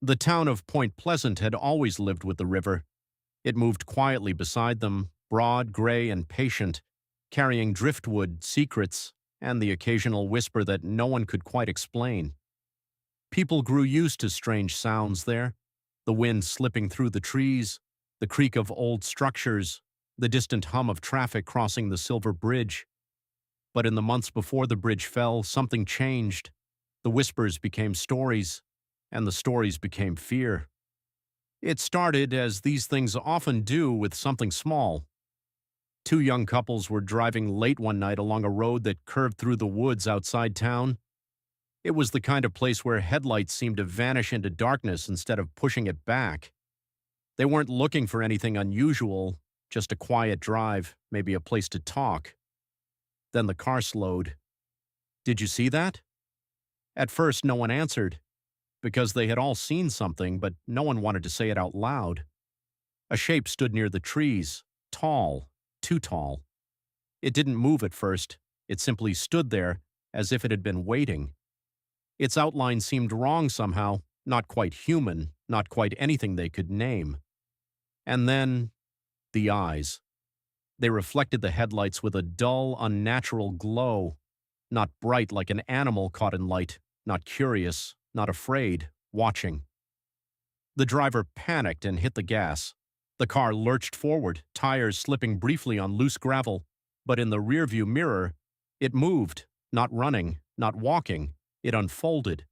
The town of Point Pleasant had always lived with the river. It moved quietly beside them, broad, gray, and patient, carrying driftwood, secrets, and the occasional whisper that no one could quite explain. People grew used to strange sounds there, the wind slipping through the trees, the creak of old structures, the distant hum of traffic crossing the Silver Bridge. But in the months before the bridge fell, something changed. The whispers became stories, and the stories became fear. It started, as these things often do, with something small. Two young couples were driving late one night along a road that curved through the woods outside town. It was the kind of place where headlights seemed to vanish into darkness instead of pushing it back. They weren't looking for anything unusual, just a quiet drive, maybe a place to talk. Then the car slowed. "Did you see that?" At first, no one answered, because they had all seen something, but no one wanted to say it out loud. A shape stood near the trees, tall, too tall. It didn't move at first. It simply stood there, as if it had been waiting. Its outline seemed wrong somehow, not quite human, not quite anything they could name. And then, the eyes. They reflected the headlights with a dull, unnatural glow, not bright like an animal caught in light, not curious, not afraid, watching. The driver panicked and hit the gas. The car lurched forward, tires slipping briefly on loose gravel, but in the rearview mirror, it moved, not running, not walking. It unfolded.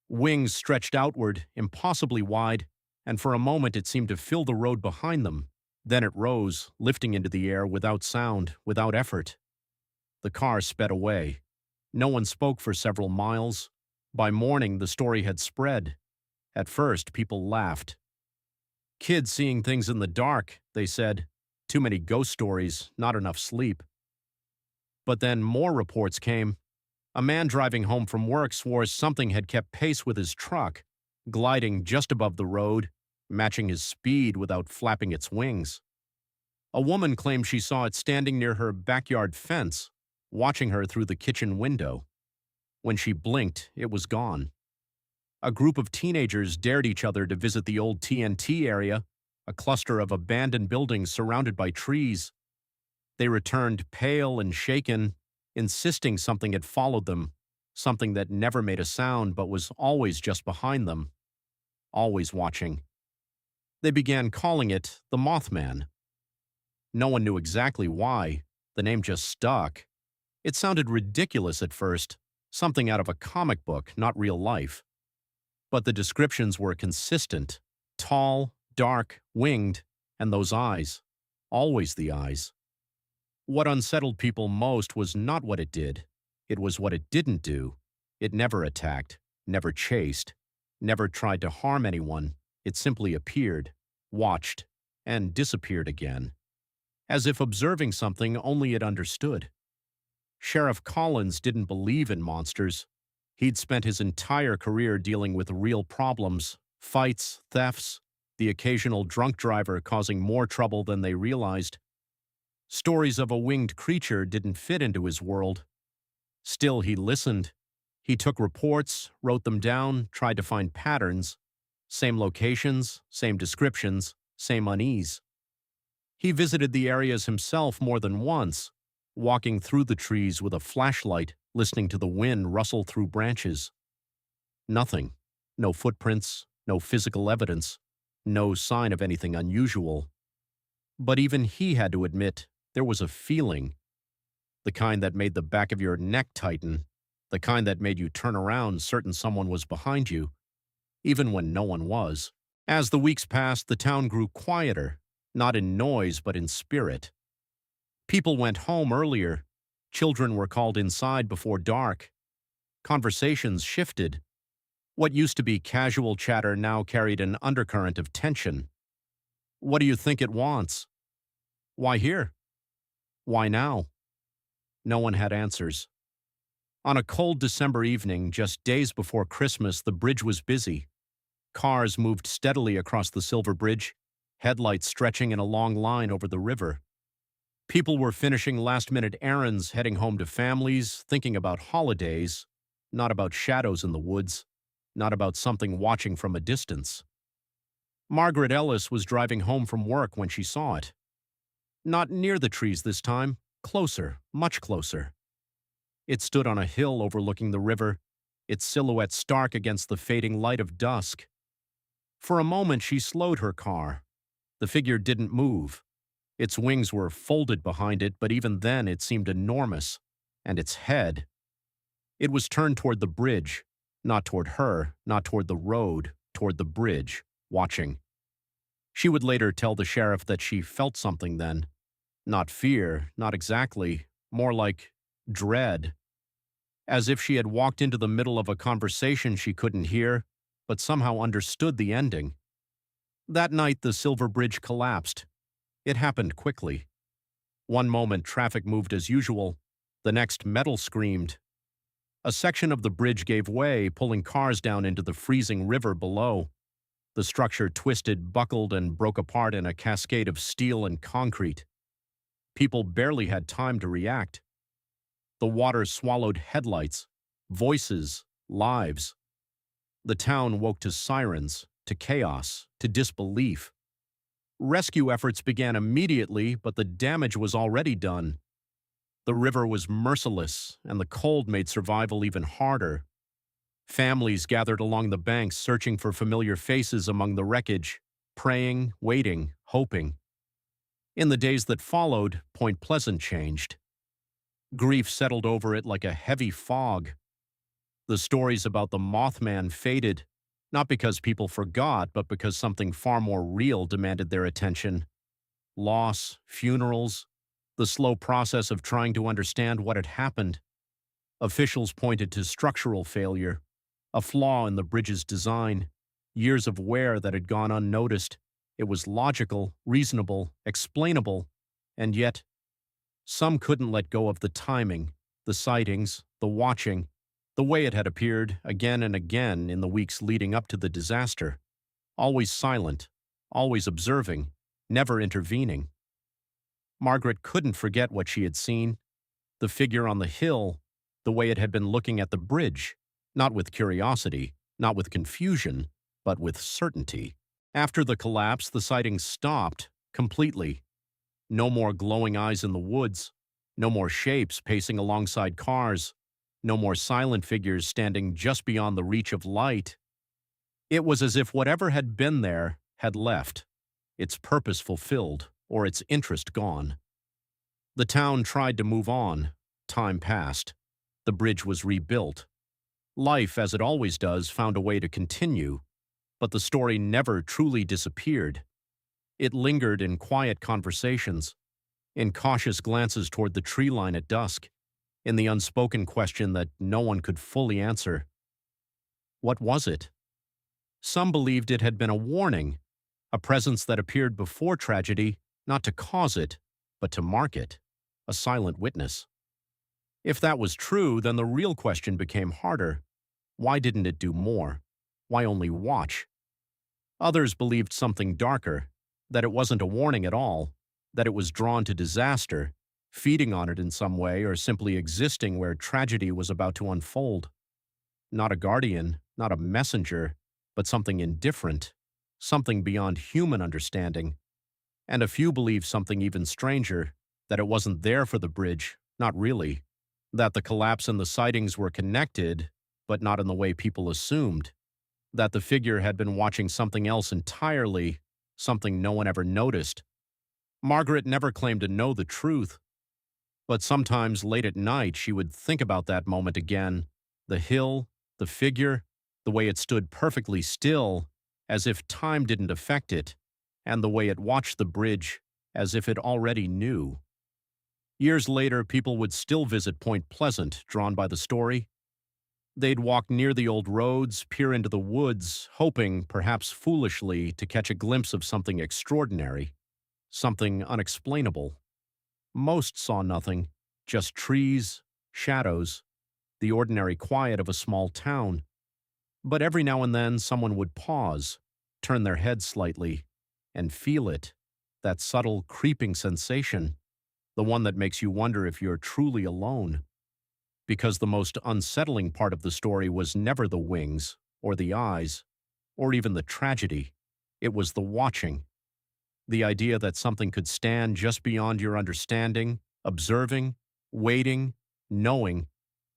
Wings stretched outward, impossibly wide, and for a moment it seemed to fill the road behind them. Then it rose, lifting into the air without sound, without effort. The car sped away. No one spoke for several miles. By morning, the story had spread. At first, people laughed. "Kids seeing things in the dark," they said. "Too many ghost stories, not enough sleep." But then more reports came. A man driving home from work swore something had kept pace with his truck, gliding just above the road, matching his speed without flapping its wings. A woman claimed she saw it standing near her backyard fence, watching her through the kitchen window. When she blinked, it was gone. A group of teenagers dared each other to visit the old TNT area, a cluster of abandoned buildings surrounded by trees. They returned pale and shaken, insisting something had followed them, something that never made a sound but was always just behind them, always watching. They began calling it the Mothman. No one knew exactly why. The name just stuck. It sounded ridiculous at first, something out of a comic book, not real life. But the descriptions were consistent: tall, dark, winged, and those eyes. Always the eyes. What unsettled people most was not what it did. It was what it didn't do. It never attacked, never chased, never tried to harm anyone. It simply appeared, watched, and disappeared again, as if observing something only it understood. Sheriff Collins didn't believe in monsters. He'd spent his entire career dealing with real problems, fights, thefts, the occasional drunk driver causing more trouble than they realized. Stories of a winged creature didn't fit into his world. Still, he listened. He took reports, wrote them down, tried to find patterns. Same locations, same descriptions, same unease. He visited the areas himself more than once, walking through the trees with a flashlight, listening to the wind rustle through branches. Nothing. No footprints, no physical evidence, no sign of anything unusual. But even he had to admit there was a feeling, the kind that made the back of your neck tighten, the kind that made you turn around certain someone was behind you, even when no one was. As the weeks passed, the town grew quieter, not in noise but in spirit. People went home earlier. Children were called inside before dark. Conversations shifted. What used to be casual chatter now carried an undercurrent of tension. "What do you think it wants?" "Why here?" "Why now?" No one had answers. On a cold December evening, just days before Christmas, the bridge was busy. Cars moved steadily across the Silver Bridge, headlights stretching in a long line over the river. People were finishing last-minute errands, heading home to families, thinking about holidays, not about shadows in the woods. not about something watching from a distance. Margaret Ellis was driving home from work when she saw it. Not near the trees this time, closer, much closer. It stood on a hill overlooking the river, its silhouette stark against the fading light of dusk. For a moment she slowed her car. The figure didn't move. Its wings were folded behind it, but even then it seemed enormous. And its head. It was turned toward the bridge, not toward her, not toward the road, toward the bridge, watching. She would later tell the sheriff that she felt something then. Not fear, not exactly, more like dread. As if she had walked into the middle of a conversation she couldn't hear, but somehow understood the ending. That night the Silver Bridge collapsed. It happened quickly. One moment traffic moved as usual, the next metal screamed. A section of the bridge gave way, pulling cars down into the freezing river below. The structure twisted, buckled, and broke apart in a cascade of steel and concrete. People barely had time to react. The water swallowed headlights, voices, lives. The town woke to sirens, to chaos, to disbelief. Rescue efforts began immediately, but the damage was already done. The river was merciless, and the cold made survival even harder. Families gathered along the banks searching for familiar faces among the wreckage, praying, waiting, hoping. In the days that followed, Point Pleasant changed. Grief settled over it like a heavy fog. The stories about the Mothman faded, not because people forgot, but because something far more real demanded their attention. Loss, funerals, the slow process of trying to understand what had happened. Officials pointed to structural failure, a flaw in the bridge's design, years of wear that had gone unnoticed. It was logical, reasonable, explainable, and yet some couldn't let go of the timing, the sightings, the watching, the way it had appeared again and again in the weeks leading up to the disaster. Always silent, always observing, never intervening. Margaret couldn't forget what she had seen, the figure on the hill, the way it had been looking at the bridge, not with curiosity, not with confusion, but with certainty. After the collapse, the sightings stopped, completely. No more glowing eyes in the woods, no more shapes pacing alongside cars, no more silent figures standing just beyond the reach of light. It was as if whatever had been there had left, its purpose fulfilled, or its interest gone. The town tried to move on. Time passed. The bridge was rebuilt. Life, as it always does, found a way to continue, but the story never truly disappeared. It lingered in quiet conversations, in cautious glances toward the tree line at dusk, in the unspoken question that no one could fully answer. What was it? Some believed it had been a warning, a presence that appeared before tragedy, not to cause it, but to mark it, a silent witness. If that was true, then the real question became harder. Why didn't it do more? Why only watch? Others believed something darker, that it wasn't a warning at all, that it was drawn to disaster, feeding on it in some way, or simply existing where tragedy was about to unfold. Not a guardian, not a messenger, but something indifferent, something beyond human understanding. And a few believed something even stranger, that it wasn't there for the bridge, not really, that the collapse and the sightings were connected, but not in the way people assumed, that the figure had been watching something else entirely, something no one ever noticed. Margaret never claimed to know the truth, but sometimes late at night she would think about that moment again, the hill, the figure, the way it stood perfectly still, as if time didn't affect it, and the way it watched the bridge, as if it already knew. Years later, people would still visit Point Pleasant, drawn by the story. They'd walk near the old roads, peer into the woods, hoping, perhaps foolishly, to catch a glimpse of something extraordinary, something unexplainable. Most saw nothing, just trees, shadows, the ordinary quiet of a small town. But every now and then someone would pause, turn their head slightly, and feel it, that subtle, creeping sensation, the one that makes you wonder if you're truly alone. Because the most unsettling part of the story was never the wings, or the eyes, or even the tragedy. It was the watching. The idea that something could stand just beyond your understanding, observing, waiting, knowing,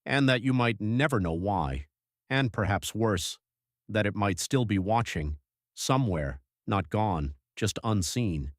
and that you might never know why. And perhaps worse, that it might still be watching, somewhere, not gone, just unseen.